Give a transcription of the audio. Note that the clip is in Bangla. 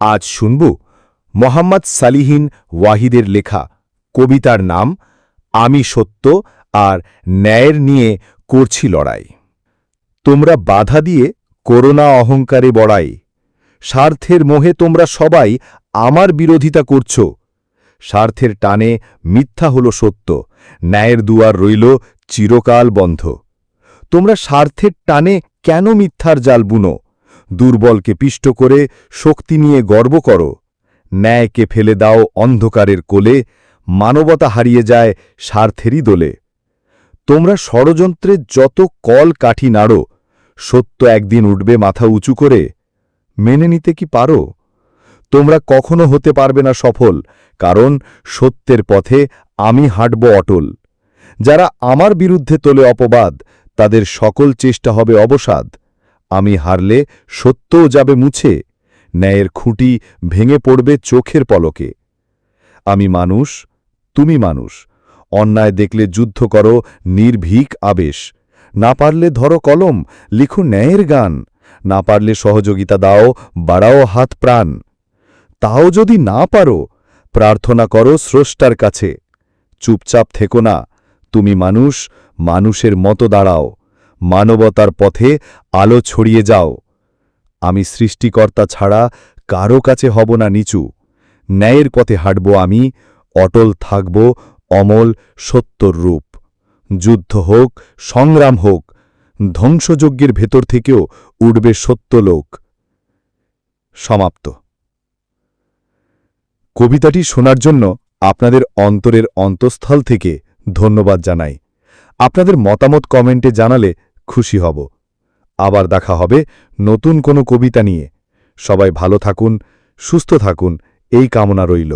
আজ শুনব মোহাম্মদ সালিহিন ওয়াহিদের লেখা কবিতার নাম আমি সত্য আর ন্যায়ের নিয়ে করছি লড়াই। তোমরা বাধা দিয়ে করোনা অহংকারে বড়াই, স্বার্থের মোহে তোমরা সবাই আমার বিরোধিতা করছ। স্বার্থের টানে মিথ্যা হল সত্য, ন্যায়ের দুয়ার রইল চিরকাল বন্ধ। তোমরা স্বার্থের টানে কেন মিথ্যার জাল বুনো? দুর্বলকে পিষ্ট করে শক্তি নিয়ে গর্ব করো। ন্যায়কে ফেলে দাও অন্ধকারের কোলে, মানবতা হারিয়ে যায় স্বার্থেরই দোলে। তোমরা ষড়যন্ত্রের যত কল কাঠি নাড়ো, সত্য একদিন উঠবে মাথা উঁচু করে। মেনে নিতে কি পারো? তোমরা কখনো হতে পারবে না সফল, কারণ সত্যের পথে আমি হাঁটব অটল। যারা আমার বিরুদ্ধে তোলে অপবাদ, তাদের সকল চেষ্টা হবে অবসাদ। আমি হারলে সত্যও যাবে মুছে, ন্যায়ের খুঁটি ভেঙে পড়বে চোখের পলকে। আমি মানুষ, তুমি মানুষ, অন্যায় দেখলে যুদ্ধ করো নির্ভীক আবেশ। না পারলে ধরো কলম, লিখো ন্যায়ের গান। না পারলে সহযোগিতা দাও, বাড়াও হাত প্রাণ। তাও যদি না পারো, প্রার্থনা করো স্রষ্টার কাছে। চুপচাপ থেকো না, তুমি মানুষ, মানুষের মতো দাঁড়াও। মানবতার পথে আলো ছড়িয়ে যাও। আমি সৃষ্টিকর্তা ছাড়া কারো কাছে হব না নিচু। ন্যায়ের পথে হাঁটব আমি, অটল থাকব অমল সত্যর রূপ। যুদ্ধ হোক, সংগ্রাম হোক, ধ্বংসযজ্ঞের ভেতর থেকেও উঠবে সত্যলোক। সমাপ্ত। কবিতাটি শোনার জন্য আপনাদের অন্তরের অন্তঃস্থল থেকে ধন্যবাদ জানাই। আপনাদের মতামত কমেন্টে জানালে খুশি হব। আবার দেখা হবে নতুন কোনো কবিতা নিয়ে। সবাই ভালো থাকুন, সুস্থ থাকুন, এই কামনা রইল।